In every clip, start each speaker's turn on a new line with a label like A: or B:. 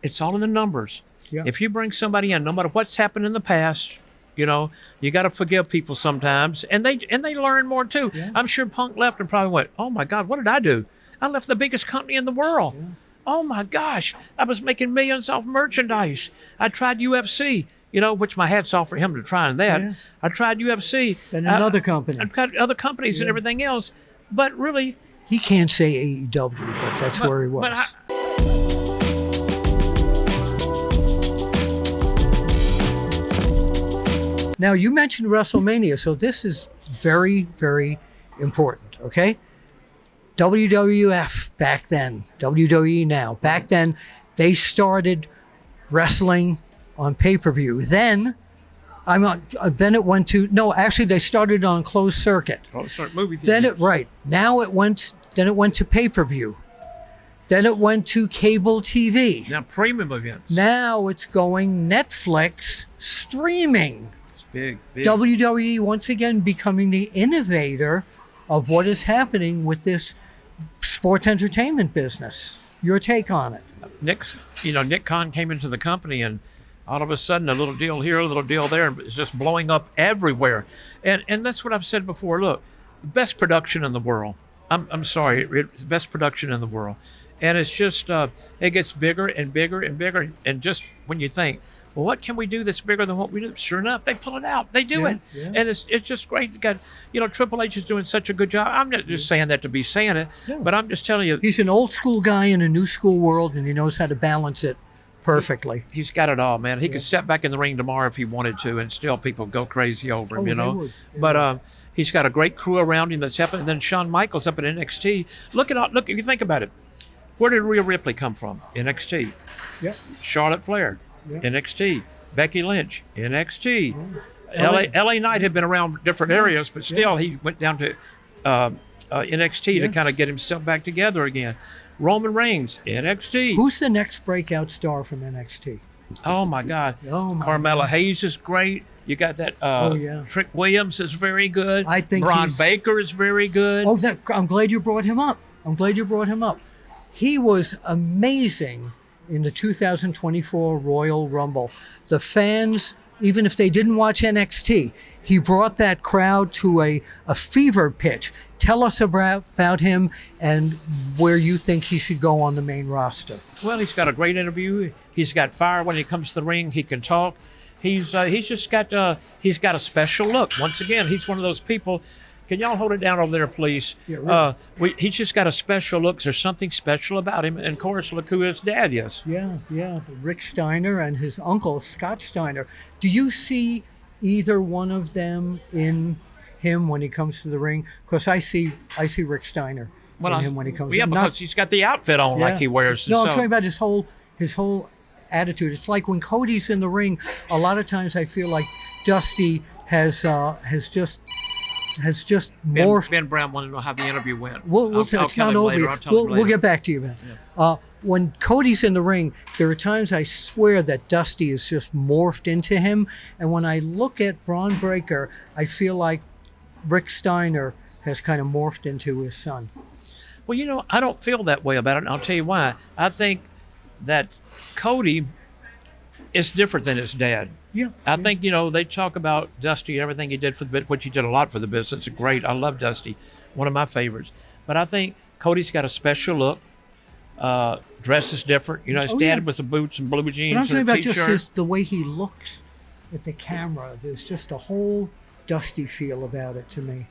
A: it's all in the numbers.
B: Yeah.
A: If you bring somebody in, no matter what's happened in the past, you got to forgive people sometimes, and they learn more too.
B: Yeah.
A: I'm sure Punk left and probably went, "Oh my God, what did I do? I left the biggest company in the world.
B: Yeah.
A: Oh my gosh, I was making millions off merchandise. I tried UFC, which my hat's off for him to trying that.
B: Yeah.
A: I tried UFC
B: And another company.
A: I've got other companies and everything else, but really,
B: He can't say AEW, but that's where he was.
A: But
B: Now, you mentioned WrestleMania, so this is very, very important, okay? WWF back then, WWE now. Back then, they started wrestling on pay-per-view. Then it went to, no, actually they started on closed circuit.
A: movie
B: Then it went to pay-per-view. Then it went to cable TV.
A: now premium events.
B: Now it's going Netflix streaming.
A: It's big.
B: WWE once again becoming the innovator of what is happening with this sports entertainment business. Your take on it?
A: Nick Khan came into the company, and all of a sudden a little deal here, a little deal there, and it's just blowing up everywhere. And that's what I've said before. Look, best production in the world. I'm sorry, it's best production in the world. And it's just, it gets bigger and bigger and bigger. And just when you think, well, what can we do that's bigger than what we do? Sure enough, they pull it out. They do it.
B: Yeah.
A: And it's just great. You got, Triple H is doing such a good job. I'm not just saying that to be saying it, but I'm just telling you.
B: He's an old school guy in a new school world, and he knows how to balance it perfectly.
A: He's got it all, man. He could step back in the ring tomorrow if he wanted to, and still people go crazy over him,
B: They would.
A: But he's got a great crew around him that's helping. And then Shawn Michaels up at NXT. Look, if you think about it, where did Rhea Ripley come from? NXT.
B: Yep.
A: Charlotte Flair,
B: Yeah.
A: NXT. Becky Lynch, NXT.
B: Oh.
A: LA Knight had been around different areas, but still he went down to NXT to kind of get himself back together again. Roman Reigns, NXT.
B: Who's the next breakout star from NXT?
A: Oh my God.
B: Oh my
A: Carmella
B: God.
A: Hayes is great. You got that. Trick Williams is very good.
B: I think
A: Bron Breakker is very good.
B: Oh, I'm glad you brought him up. He was amazing in the 2024 Royal Rumble. The fans, even if they didn't watch NXT, he brought that crowd to a fever pitch. Tell us about him and where you think he should go on the main roster.
A: Well, he's got a great interview. He's got fire when he comes to the ring. He can talk. He's just got he's got a special look. Once again, he's one of those people. Can y'all hold it down over there, please?
B: Yeah, really.
A: He's just got a special look. There's something special about him. And of course, look who his dad is.
B: Yeah. Rick Steiner and his uncle, Scott Steiner. Do you see either one of them in him when he comes to the ring? Because I see Rick Steiner in him when he comes in.
A: Yeah, because he's got the outfit on like he wears.
B: No, I'm talking about his whole attitude. It's like when Cody's in the ring, a lot of times I feel like Dusty has just morphed.
A: Ben Brown wanted to know how the interview went.
B: It's not over yet. We'll get back to you, Ben. Yeah. When Cody's in the ring, there are times I swear that Dusty is just morphed into him. And when I look at Bron Breakker, I feel like Rick Steiner has kind of morphed into his son.
A: Well, I don't feel that way about it, and I'll tell you why. I think that Cody is different than his dad.
B: Yeah.
A: I think, they talk about Dusty and everything he did for the business, which he did a lot for the business. It's great. I love Dusty. One of my favorites. But I think Cody's got a special look. Dress is different. His dad was the boots and blue jeans.
B: But I'm talking
A: and a
B: about
A: t-shirt.
B: just the way he looks at the camera. There's just a whole Dusty feel about it to me.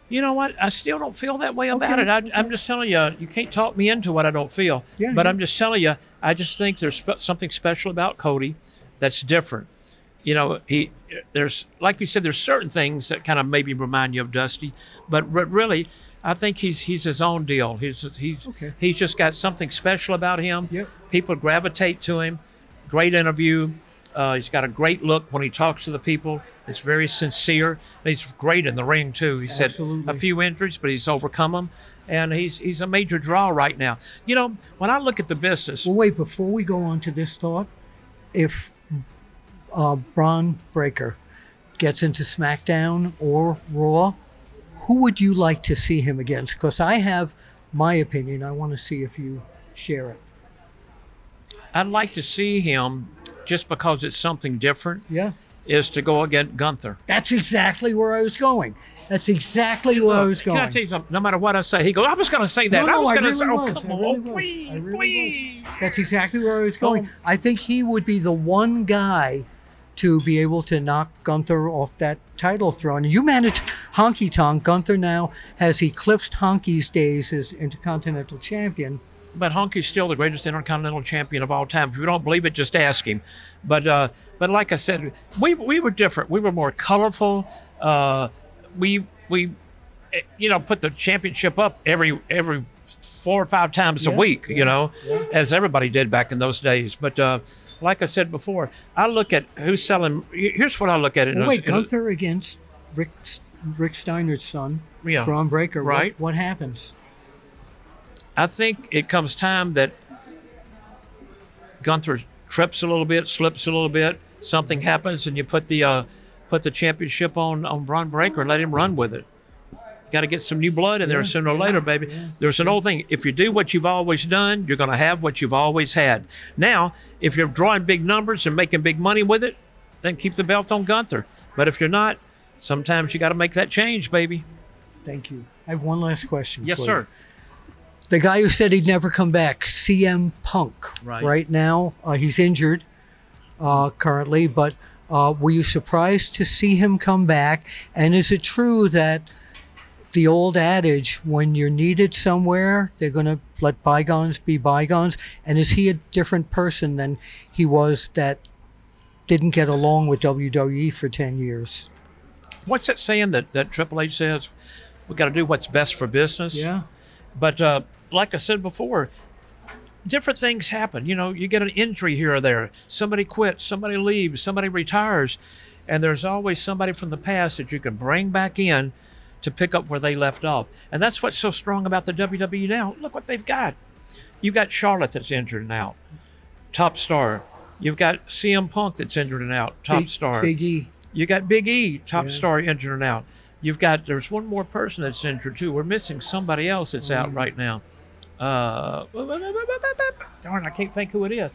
A: You know what? I still don't feel that way about it. I'm just telling you, you can't talk me into what I don't feel. But I'm just telling you, I just think there's something special about Cody that's different. There's, like you said, there's certain things that kind of maybe remind you of Dusty, but really, I think he's his own deal. He's just got something special about him.
B: Yep.
A: People gravitate to him. Great interview. He's got a great look when he talks to the people. It's very sincere. He's great in the ring too. He's had a few injuries, but he's overcome them, and he's a major draw right now. When I look at the business.
B: Well, wait, before we go on to this thought, if Bron Breakker gets into SmackDown or Raw, who would you like to see him against? Because I have my opinion. I want to see if you share it.
A: I'd like to see him, just because it's something different,
B: Yeah.
A: is to go against Gunther.
B: That's exactly where I was going. That's exactly where I was going.
A: Can I tell you something? No matter what I say, he goes, I was going to say that.
B: No,
A: I was
B: I
A: going to
B: really
A: say,
B: was.
A: oh, come
B: I
A: on,
B: really
A: oh,
B: was.
A: please,
B: I really
A: please.
B: That's exactly where I was going. I think he would be the one guy to be able to knock Gunther off that title throne. You managed Honky Tonk. Gunther now has eclipsed Honky's days as Intercontinental Champion.
A: But Honky's still the greatest Intercontinental Champion of all time. If you don't believe it, just ask him. But like I said, we were different. We were more colorful. We put the championship up every 4 or 5 times a week. As everybody did back in those days. But like I said before, I look at who's selling. Here's what I look at.
B: Gunther against Rick Steiner's son, Bron Breakker.
A: Right.
B: What happens?
A: I think it comes time that Gunther trips a little bit, slips a little bit, something happens, and you put the championship on Bron Breakker and let him run with it. Got to get some new blood in there sooner or later, baby. Yeah. There's an old thing. If you do what you've always done, you're going to have what you've always had. Now, if you're drawing big numbers and making big money with it, then keep the belt on Gunther. But if you're not, sometimes you got to make that change, baby.
B: Thank you. I have one last question.
A: Yes, sir.
B: The guy who said he'd never come back, CM Punk. Right now, he's injured currently, but were you surprised to see him come back? And is it true that the old adage, when you're needed somewhere, they're going to let bygones be bygones? And is he a different person than he was that didn't get along with WWE for 10 years?
A: What's that saying that Triple H says? We got to do what's best for business.
B: Yeah.
A: But like I said before, different things happen. You get an injury here or there. Somebody quits, somebody leaves, somebody retires. And there's always somebody from the past that you can bring back in to pick up where they left off. And that's what's so strong about the WWE now. Look what they've got. You've got Charlotte that's injured and out, top star. You've got CM Punk that's injured and out, top star.
B: Big E.
A: You got Big E, top star, injured and out. There's one more person that's injured too. We're missing somebody else that's out right now. Darn, I can't think who it is.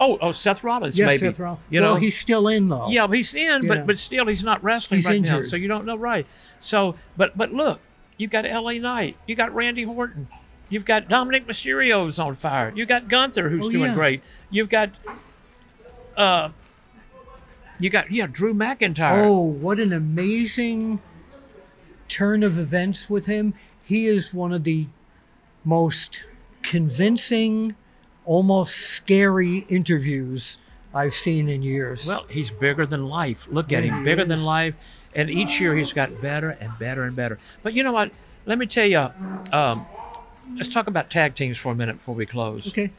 A: Oh, Seth Rollins, maybe.
B: Seth Rollins. He's still in though.
A: Yeah, he's in, but still he's not wrestling
B: he's
A: right
B: injured
A: now, so you don't know, right? So, but look, you got LA Knight, you got Randy Orton, you've got Dominic Mysterio's on fire, you got Gunther who's doing great, you've got Drew McIntyre.
B: Oh, what an amazing turn of events with him. He is one of the most convincing, almost scary interviews I've seen in years.
A: Well, he's bigger than life. Look at him, bigger than life. And each year he's gotten better and better and better. But you know what? Let me tell you, let's talk about tag teams for a minute before we close.
B: Okay.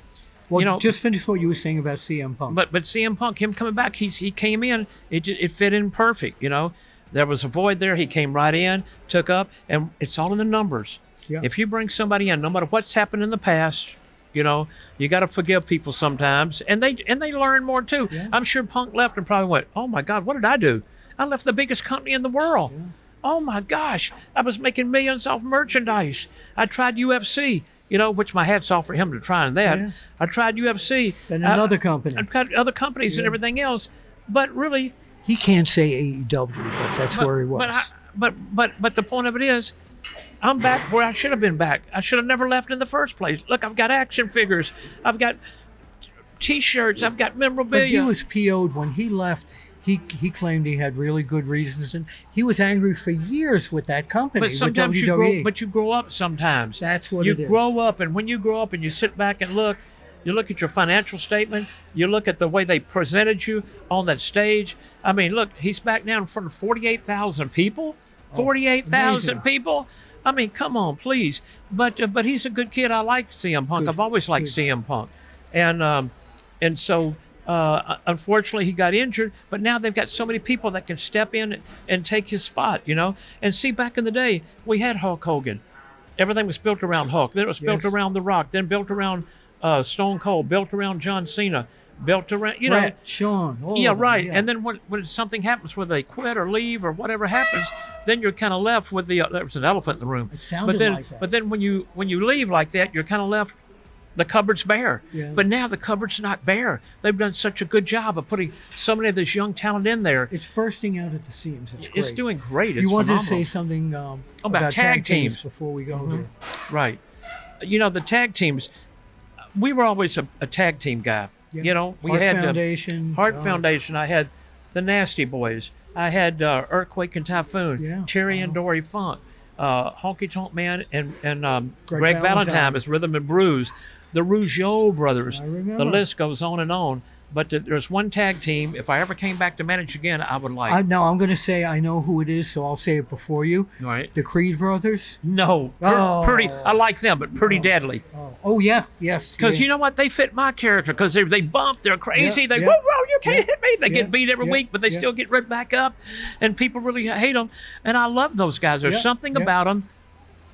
B: Well, just finish what you were saying about CM Punk.
A: But CM Punk, him coming back, he came in, it fit in perfect, There was a void there. He came right in, took up, and it's all in the numbers. Yeah. If you bring somebody in, no matter what's happened in the past, you got to forgive people sometimes, and they learn more too. Yeah. I'm sure Punk left and probably went, "Oh my God, what did I do? I left the biggest company in the world. Yeah. Oh my gosh, I was making millions off merchandise. I tried UFC, which my hat's off for him to trying that. Yeah. I tried UFC
B: and another company.
A: I've got other companies and everything else, but really."
B: He can't say AEW, but that's where he was.
A: But the point of it is, I'm back where I should have been back. I should have never left in the first place. Look, I've got action figures. I've got T-shirts. I've got memorabilia.
B: But he was PO'd when he left. He claimed he had really good reasons, and he was angry for years with that company.
A: But sometimes
B: with WWE.
A: you grow up sometimes.
B: That's what it is.
A: You grow up, and when you grow up and you sit back and look, you look at your financial statement, you look at the way they presented you on that stage. I mean, look, he's back now in front of 48,000 people. 48,000 people. I mean, come on, please. But he's a good kid. I like CM Punk. I've always liked CM Punk. And so unfortunately he got injured, but now they've got so many people that can step in and take his spot, And see, back in the day, we had Hulk Hogan. Everything was built around Hulk. Then it was built around The Rock. Then built around Stone Cold. Built around John Cena. Built around,
B: Brett, Sean.
A: Right. And then when something happens, whether they quit or leave or whatever happens, then you're kind of left with there was an elephant in the room.
B: It sounded like that.
A: But then when you leave like that, you're kind of left the cupboard's bare.
B: Yeah.
A: But now the cupboard's not bare. They've done such a good job of putting so many of this young talent in there.
B: It's bursting out at the seams. It's great.
A: It's doing great. It's
B: you wanted
A: phenomenal.
B: to say something
A: about tag teams
B: before we go there.
A: Right. You know, the tag teams, we were always a tag team guy.
B: Yeah.
A: You know, we
B: Hart
A: had
B: Foundation.
A: Hart Foundation. I had the Nasty Boys. I had Earthquake and Typhoon.
B: Yeah.
A: Terry and Dory Funk. Honky Tonk Man and
B: Greg
A: Greg Valentine as Rhythm and Blues. The Rougeau brothers.
B: I remember.
A: The list goes on and on. But there's one tag team. If I ever came back to manage again, I would like.
B: Now I'm going to say I know who it is, so I'll say it before you.
A: All right.
B: The Creed brothers.
A: No. Pretty. I like them, but Pretty Deadly.
B: Oh yeah, yes.
A: Because
B: yeah.
A: you know what? They fit my character because they bump, they're crazy,
B: Yeah,
A: they
B: yeah.
A: whoa, you can't hit me. They
B: Yeah,
A: get beat every
B: yeah,
A: week, but they
B: yeah.
A: still get ripped back up, and people really hate them. And I love those guys. There's
B: Yeah,
A: something
B: yeah.
A: about them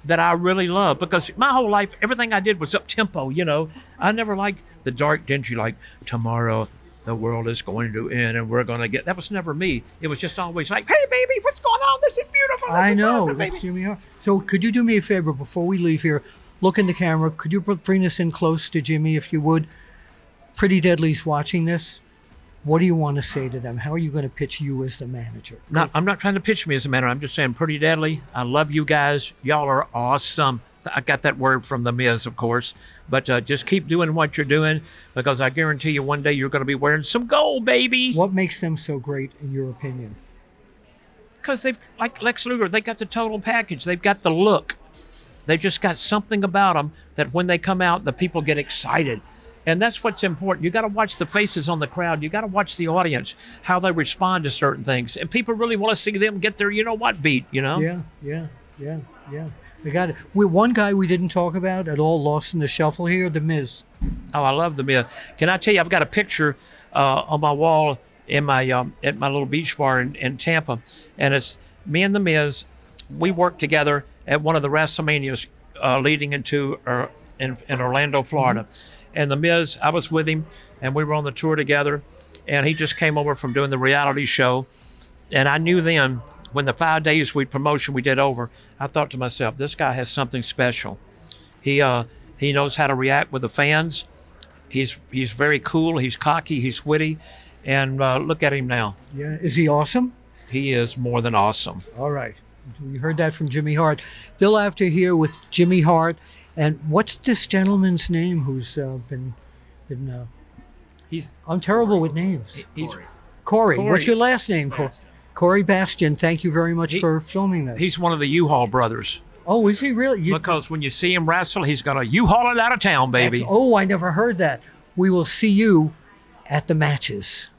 A: that I really love because my whole life, everything I did was up tempo. You know, I never liked the dark, dingy like tomorrow the world is going to end and we're going to get. That was never me. It was just always like, hey baby, what's going on? This is beautiful. This
B: I
A: is
B: know,
A: awesome, baby.
B: Jimmy Hart. So could you do me a favor before we leave here? Look in the camera. Could you bring this in close to Jimmy, if you would? Pretty Deadly's watching this. What do you want to say to them? How are you going to pitch you as the manager?
A: I'm not trying to pitch me as a manager. I'm just saying Pretty Deadly. I love you guys. Y'all are awesome. I got that word from The Miz, of course. But just keep doing what you're doing because I guarantee you one day you're going to be wearing some gold, baby.
B: What makes them so great, in your opinion?
A: Because they've, like Lex Luger, they got the total package. They've got the look. They've just got something about them that when they come out, the people get excited. And that's what's important. You got to watch the faces on the crowd. You got to watch the audience, how they respond to certain things. And people really want to see them get their, you know what, beat, you know?
B: Yeah. They got it. One guy we didn't talk about at all, lost in the shuffle here, The Miz.
A: Oh, I love The Miz. Can I tell you, I've got a picture on my wall in my at my little beach bar in Tampa. And it's me and The Miz. We worked together at one of the WrestleManias leading into in Orlando, Florida. Mm-hmm. And The Miz, I was with him, and we were on the tour together. And he just came over from doing the reality show. And I knew then, when the 5 days promotion we did over, I thought to myself, this guy has something special. He knows how to react with the fans. He's very cool. He's cocky. He's witty. And look at him now.
B: Yeah. Is he awesome?
A: He is more than awesome.
B: All right. We heard that from Jimmy Hart. Bill Apter here with Jimmy Hart. And what's this gentleman's name who's been I'm terrible with names.
A: He's
B: Corey. What's your last name, Corey? Corey Bastian. Thank you very much for filming this.
A: He's one of the U-Haul brothers.
B: Oh, is he really?
A: Because when you see him wrestle, he's going to U-Haul it out of town, baby.
B: I never heard that. We will see you at the matches.